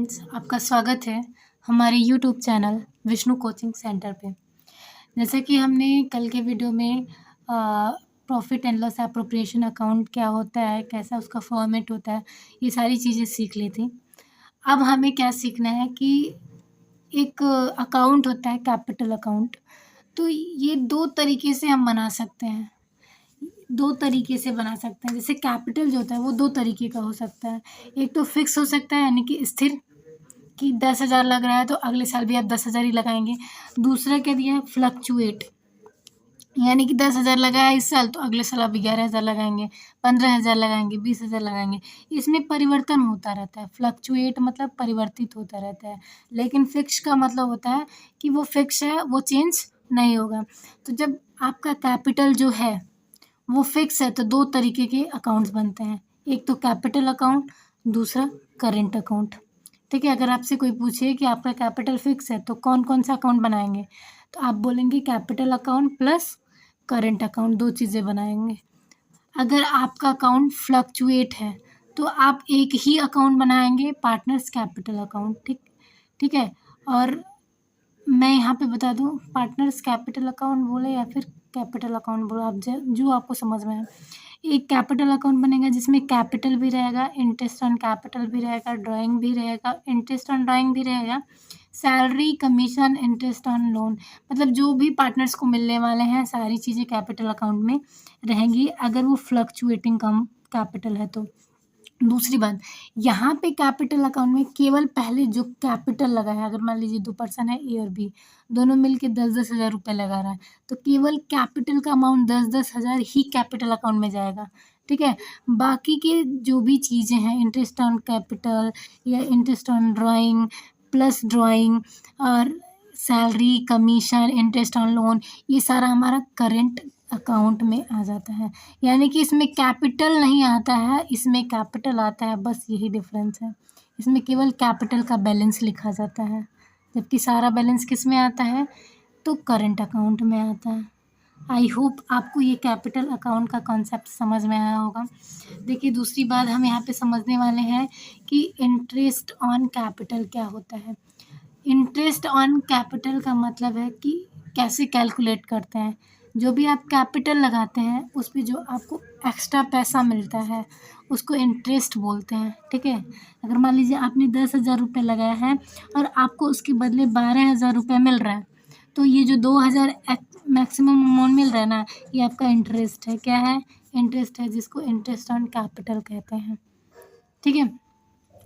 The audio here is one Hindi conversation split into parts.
फ्रेंड्स, आपका स्वागत है हमारे YouTube channel Vishnu coaching centre पे। जैसे कि हमने कल के वीडियो में profit and loss appropriation account क्या होता है, कैसा उसका फॉर्मेट होता है, ये सारी चीज़ें सीख ली थी। अब हमें क्या सीखना है कि एक अकाउंट होता है कैपिटल अकाउंट, तो ये 2 तरीके से हम बना सकते हैं। 2 तरीके से बना सकते हैं। जैसे कैपिटल जो होता है वो 2 तरीके का हो सकता है। एक तो फिक्स हो सकता है यानी कि स्थिर, कि 10,000 लग रहा है तो अगले साल भी आप 10,000 ही लगाएँगे। दूसरा क्या दिया है, फ्लक्चुएट, यानी कि 10,000 लगा है इस साल तो अगले साल आप 11,000 लगाएँगे, 15,000 लगाएँगे, 20,000 लगाएँगे। इसमें परिवर्तन होता रहता है। फ्लक्चुएट मतलब परिवर्तित होता रहता है, लेकिन फिक्स का मतलब होता है कि वो फिक्स है, वो चेंज नहीं होगा। तो जब आपका कैपिटल जो है वो फिक्स है तो 2 तरीके के अकाउंट्स बनते हैं। एक तो कैपिटल अकाउंट, दूसरा करंट अकाउंट। ठीक है, अगर आपसे कोई पूछे कि आपका कैपिटल फिक्स है तो कौन-कौन सा अकाउंट बनाएँगे? तो आप बोलेंगे capital account plus current account, 2 चीज़ें बनाएँगे। अगर आपका अकाउंट फ्लक्चुएट है तो आप एक ही अकाउंट बनाएँगे, पार्टनर्स कैपिटल अकाउंट। ठीक है? और मैं यहाँ पे बता दूँ, पार्टनर्स कैपिटल अकाउंट बोले या फिर कैपिटल अकाउंट बोलो, आप जो आपको समझ में आए। एक कैपिटल अकाउंट बनेगा जिसमें कैपिटल भी रहेगा, इंटरेस्ट ऑन कैपिटल भी रहेगा, ड्राइंग भी रहेगा, इंटरेस्ट ऑन ड्राइंग भी रहेगा, salary, commission, interest on loan, मतलब जो भी पार्टनर्स को मिलने वाले हैं सारी चीज़ें कैपिटल अकाउंट में रहेंगी, अगर वो फ्लक्चुएटिंग कम कैपिटल है तो। दूसरी बात, यहाँ पे कैपिटल अकाउंट में केवल पहले जो कैपिटल लगा है, अगर मान लीजिए 2 पर्सन है ए और बी, दोनों मिलके 10-10 हज़ार रुपये लगा रहा है, तो केवल कैपिटल का अमाउंट 10-10 हज़ार ही कैपिटल अकाउंट में जाएगा। ठीक है? बाकी के जो भी चीज़ें हैं, इंटरेस्ट ऑन कैपिटल या interest on drawing, plus drawing और salary, commission, interest on loan, ये सारा हमारा करंट अकाउंट में आ जाता है। यानी कि इसमें कैपिटल नहीं आता है, इसमें कैपिटल आता है, बस यही डिफ़रेंस है। इसमें केवल कैपिटल का बैलेंस लिखा जाता है, जबकि सारा बैलेंस किस में आता है, तो करंट अकाउंट में आता है। आई होप आपको ये कैपिटल अकाउंट का कॉन्सेप्ट समझ में आया होगा। देखिए, दूसरी बात हम यहाँ पे समझने वाले हैं कि इंटरेस्ट ऑन कैपिटल क्या होता है। इंटरेस्ट ऑन कैपिटल का मतलब है कि कैसे कैलकुलेट करते हैं। जो भी आप कैपिटल लगाते हैं उस पे जो आपको एक्स्ट्रा पैसा मिलता है उसको इंटरेस्ट बोलते हैं। ठीक है? अगर मान लीजिए आपने 10,000 रुपये लगाया है और आपको उसके बदले 12,000 रुपये मिल रहा है, तो ये जो 2,000 मैक्सिमम अमाउंट मिल रहा है ना, ये आपका इंटरेस्ट है। क्या है? इंटरेस्ट है, जिसको इंटरेस्ट ऑन कैपिटल कहते हैं। ठीक है?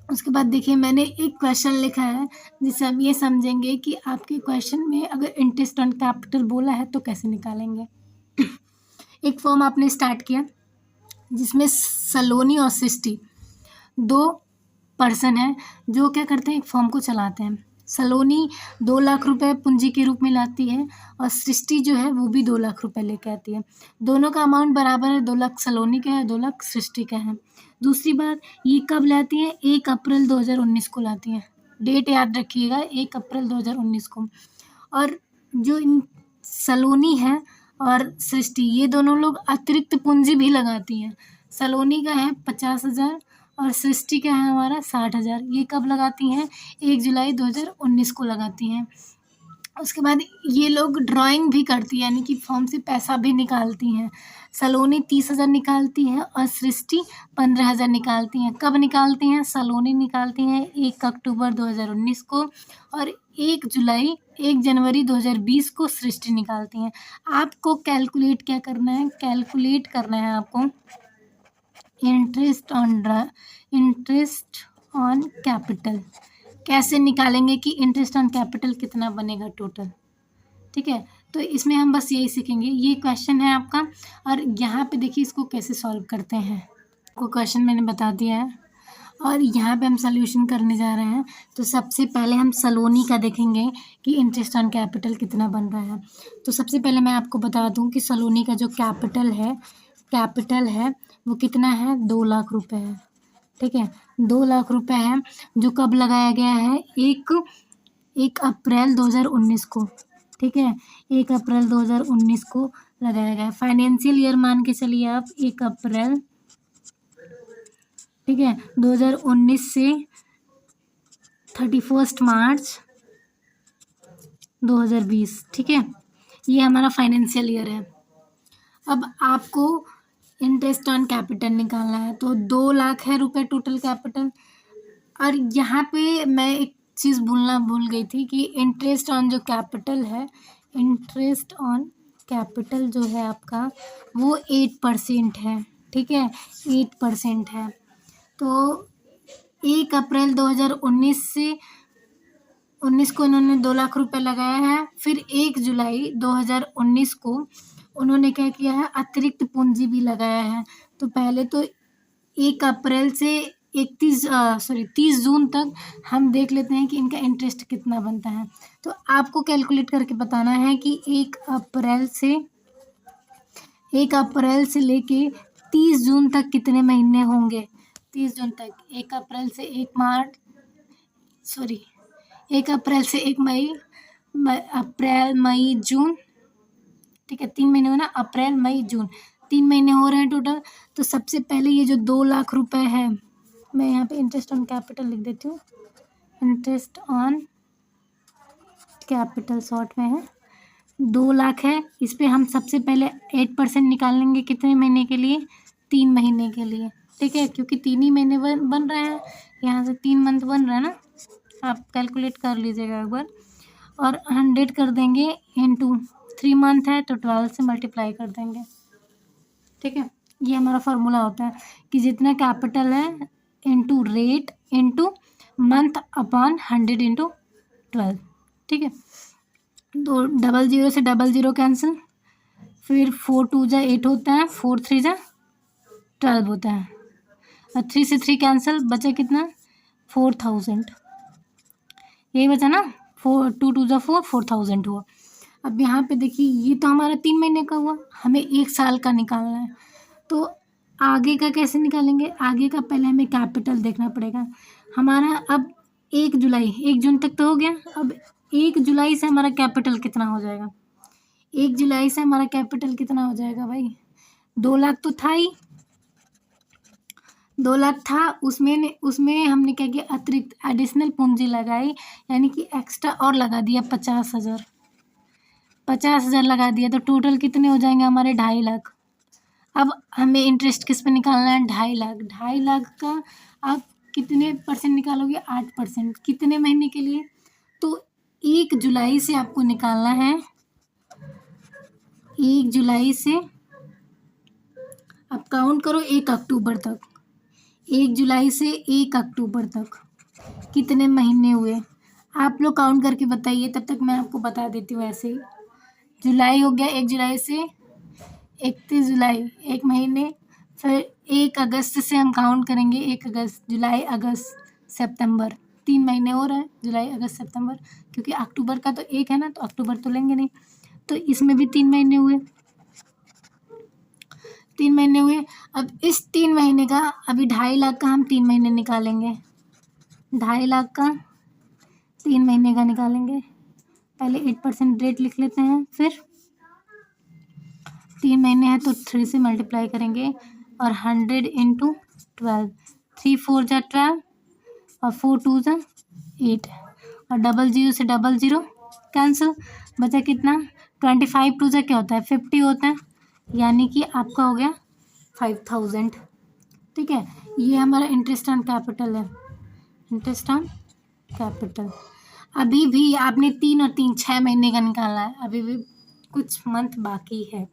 उसके बाद देखिए, मैंने एक क्वेश्चन लिखा है जिससे हम ये समझेंगे कि आपके क्वेश्चन में अगर इंटरेस्ट ऑन कैपिटल बोला है तो कैसे निकालेंगे। एक फॉर्म आपने स्टार्ट किया जिसमें सलोनी और सृष्टि 2 पर्सन हैं जो क्या करते हैं, एक फॉर्म को चलाते हैं। सलोनी 2 लाख रुपए पूंजी के रूप में लाती है और सृष्टि जो है वो भी 2 लाख रुपए लेके आती है। दोनों का अमाउंट बराबर है, 2 लाख सलोनी का है, 2 लाख सृष्टि का है। दूसरी बात, ये कब लाती हैं, 1 अप्रैल 2019 को लाती हैं। डेट याद रखिएगा, 1 अप्रैल 2019 को। और जो इन सलोनी है और सृष्टि, ये दोनों लोग अतिरिक्त पूंजी भी लगाती हैं। सलोनी का है 50,000 और सृष्टि का है हमारा 60,000। ये कब लगाती हैं, 1 जुलाई 2019 को लगाती हैं। उसके बाद ये लोग ड्राइंग भी करती हैं, यानी कि फॉर्म से पैसा भी निकालती हैं। सलोनी 30,000 निकालती हैं और सृष्टि 15,000 निकालती हैं। कब निकालती हैं? सलोनी निकालती हैं 1 अक्टूबर 2019 को और 1 जनवरी 2020 को सृष्टि निकालती हैं। आपको कैलकुलेट क्या करना है? कैलकुलेट करना है आपको इंटरेस्ट ऑन कैपिटल। कैसे निकालेंगे कि इंटरेस्ट ऑन कैपिटल कितना बनेगा टोटल। ठीक है? तो इसमें हम बस यही सीखेंगे। ये क्वेश्चन है आपका और यहाँ पे देखिए इसको कैसे सॉल्व करते हैं। को क्वेश्चन मैंने बता दिया है और यहाँ पे हम सॉल्यूशन करने जा रहे हैं। तो सबसे पहले हम सलोनी का देखेंगे कि इंटरेस्ट ऑन कैपिटल कितना बन रहा है। तो सबसे पहले मैं आपको बता दूँ कि सलोनी का जो कैपिटल है वो कितना है, 2 लाख रुपए है। ठीक है? 2 लाख रुपए है जो कब लगाया गया है, 1 अप्रैल 2019 को। ठीक है? 1 अप्रैल 2019 को लगाया गया है। फाइनेंशियल ईयर मान के चलिए आप 1 अप्रैल, ठीक है, 2019 से 31 मार्च 2020। ठीक है, ये हमारा फाइनेंशियल ईयर है। अब आपको इंटरेस्ट ऑन कैपिटल निकालना है, तो 2 लाख है रुपये टोटल कैपिटल। और यहाँ पे मैं एक चीज़ भूल गई थी कि इंटरेस्ट ऑन जो कैपिटल है, इंटरेस्ट ऑन कैपिटल जो है आपका वो 8% है। ठीक है, 8% है। तो 1 अप्रैल 2019 से 19 को इन्होंने 2 लाख रुपए लगाया है। फिर 1 जुलाई 2019 को उन्होंने क्या किया है, अतिरिक्त पूंजी भी लगाया है। तो पहले तो 1 अप्रैल से 30 जून तक हम देख लेते हैं कि इनका इंटरेस्ट कितना बनता है। तो आपको कैलकुलेट करके बताना है कि 1 अप्रैल से लेके 30 जून तक कितने महीने होंगे। 30 जून तक 1 अप्रैल से 1 अप्रैल से 1 मई, अप्रैल मई जून। ठीक है, 3 महीने हो ना, अप्रैल मई जून, 3 महीने हो रहे हैं टोटल। तो सबसे पहले ये जो 2 लाख रुपए है, मैं यहाँ पे इंटरेस्ट ऑन कैपिटल लिख देती हूँ। इंटरेस्ट ऑन कैपिटल शॉर्ट में है, 2 लाख है। इस पे हम सबसे पहले 8% निकालेंगे। कितने महीने के लिए? 3 महीने के लिए। ठीक है, क्योंकि 3 ही महीने बन रहे हैं, यहाँ से 3 मंथ बन रहा है ना। आप कैलकुलेट कर लीजिएगा एक बार। और 100 कर देंगे इंटू 3 मंथ है तो 12 से मल्टीप्लाई कर देंगे। ठीक है, ये हमारा फार्मूला होता है कि जितना कैपिटल है into rate into month upon 100 into 12। ठीक है, तो 00 से 00 कैंसिल, फिर 4 2 जा 8 होता है, 4 3 जा 12 होता है, और 3 से 3 कैंसिल, बचा कितना? 4000। यही बचा ना, 2 2 जा 4, 4000 हुआ। अब यहाँ पे देखिए, ये तो हमारा 3 महीने का हुआ, हमें 1 साल का निकालना है। तो आगे का कैसे निकालेंगे? आगे का पहले हमें कैपिटल देखना पड़ेगा हमारा। अब 1 जून तक तो हो गया। अब 1 जुलाई से हमारा कैपिटल कितना हो जाएगा? 1 जुलाई से हमारा कैपिटल कितना हो जाएगा भाई? 2 लाख तो था ही, 2 लाख था। उसमें हमने क्या किया, अतिरिक्त एडिशनल पूंजी लगाई, यानी कि एक्स्ट्रा और लगा दिया 50,000। 50,000 लगा दिया तो टोटल कितने हो जाएंगे हमारे? 2.5 लाख। अब हमें इंटरेस्ट किस पे निकालना है? 2.5 लाख। 2.5 लाख का आप कितने परसेंट निकालोगे? 8%। कितने महीने के लिए? तो 1 जुलाई से आपको निकालना है। 1 जुलाई से आप काउंट करो 1 अक्टूबर तक। 1 जुलाई से 1 अक्टूबर तक कितने महीने हुए? आप लोग काउंट करके बताइए, तब तक मैं आपको बता देती हूँ। ऐसे ही जुलाई हो गया, 1 जुलाई से 31 जुलाई 1 महीने। फिर 1 अगस्त से हम काउंट करेंगे, 1 अगस्त, जुलाई, अगस्त, सितंबर, 3 महीने हो रहा है, जुलाई, अगस्त, सितंबर। क्योंकि अक्टूबर का तो 1 है ना, तो अक्टूबर तो लेंगे नहीं, तो इसमें भी 3 महीने हुए। 3 महीने हुए। अब इस 3 महीने का, अभी 2.5 लाख का हम 3 महीने निकालेंगे। 2.5 लाख का 3 महीने का निकालेंगे। पहले 8% रेट लिख लेते हैं, फिर 3 महीने हैं तो 3 से मल्टीप्लाई करेंगे, और 100 इंटू 12। 3 4 जा 12, और 4 2 जा 8, और 00 से 00 कैंसिल, बचा कितना? 25 2 जा क्या होता है? 50 होता है, यानी कि आपका हो गया 5000। ठीक है, ये हमारा इंटरेस्ट ऑन कैपिटल है। Interest on capital. अभी भी आपने 3 और 3 6 महीने का निकालना है, अभी भी कुछ मंथ बाकी है।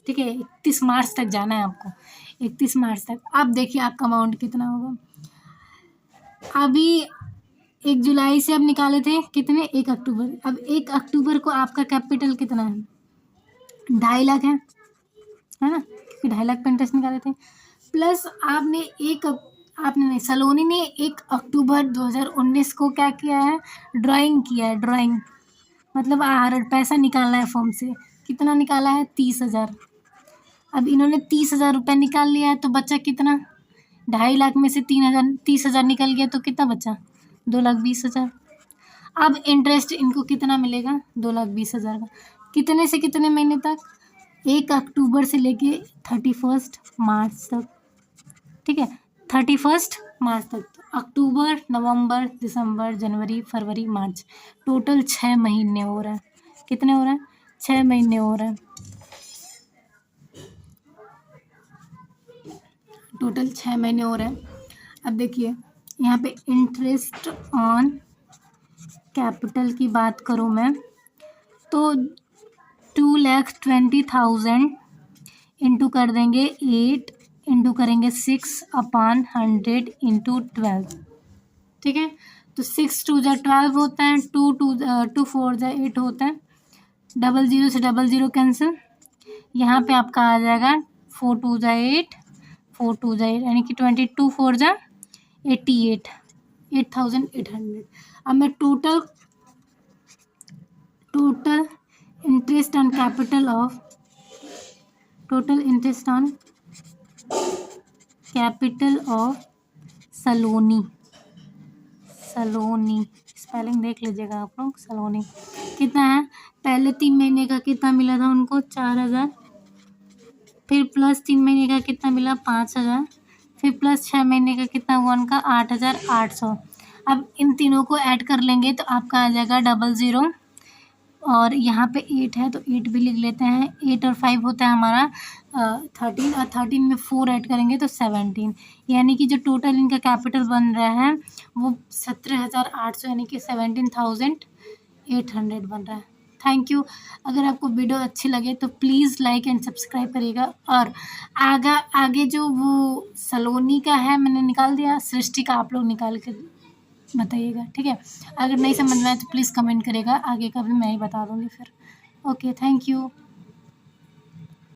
ठीक है, 31 मार्च तक जाना है आपको, 31 मार्च तक। अब देखिए आपका अमाउंट कितना होगा। अभी 1 जुलाई से अब निकाले थे कितने? 1 अक्टूबर। अब 1 अक्टूबर को आपका कैपिटल कितना है? 2.5 लाख है ना, क्योंकि 2.5 लाख का इंटरेस्ट निकाले थे। प्लस आपने नहीं, सलोनी ने 1 अक्टूबर 2019 को क्या किया है? ड्राइंग किया है। ड्राइंग मतलब पैसा निकालना है फॉर्म से। कितना निकाला है? 30,000। अब इन्होंने 30,000 रुपये निकाल लिया है, तो बचा कितना? 2.5 लाख में से 30,000 निकल गया, तो कितना बचा? 2,20,000। अब इंटरेस्ट इनको कितना मिलेगा? 2,20,000 का। कितने से कितने महीने तक? 1 अक्टूबर से लेके 31 मार्च तक। ठीक है, 31 मार्च तक। अक्टूबर, नवंबर, दिसंबर, जनवरी, फरवरी, मार्च, टोटल 6 महीने हो रहे हैं। कितने हो रहे हैं? 6 महीने हो रहे हैं। टोटल 6 महीने हो रहे हैं। अब देखिए यहाँ पे इंटरेस्ट ऑन कैपिटल की बात करूँ मैं तो 2,20,000 इंटू कर देंगे 8 इंटू करेंगे 6/100 इंटू 12। ठीक है, तो 6 2 जा 12 होता है, 2 4 जा 8 होता है, 00 से 00 कैंसिल। यहाँ पे आपका आ जाएगा 4 2 जा 8, 4 2 जा 8 यानी कि 22 4 जा 88, 8,800। अब मैं total interest on capital of Saloni spelling देख लीजिएगा आप लोग। सलोनी कितना है? पहले 3 महीने का कितना मिला था उनको? 4,000, फिर प्लस 3 महीने का कितना मिला? 5,000, फिर प्लस 6 महीने का कितना हुआ उनका? 8,800। अब इन तीनों को ऐड कर लेंगे तो आपका आ जाएगा 00 और यहाँ पे 8 है तो 8 भी लिख लेते हैं। 8 और 5 होता है हमारा 13 और 13 में 4 ऐड करेंगे तो 17, यानी कि जो टोटल इनका कैपिटल बन रहा है वो 17,800 यानी कि 17,800 बन रहा है। Thank you. अगर आपको वीडियो अच्छी लगे तो प्लीज़ लाइक एंड सब्सक्राइब करिएगा। और आगे जो वो सलोनी का है मैंने निकाल दिया, सृष्टि का आप लोग निकाल के बताइएगा। ठीक है, अगर नहीं समझ में आए तो प्लीज़ कमेंट करिएगा, आगे का भी मैं ही बता दूँगी फिर। Okay, thank you.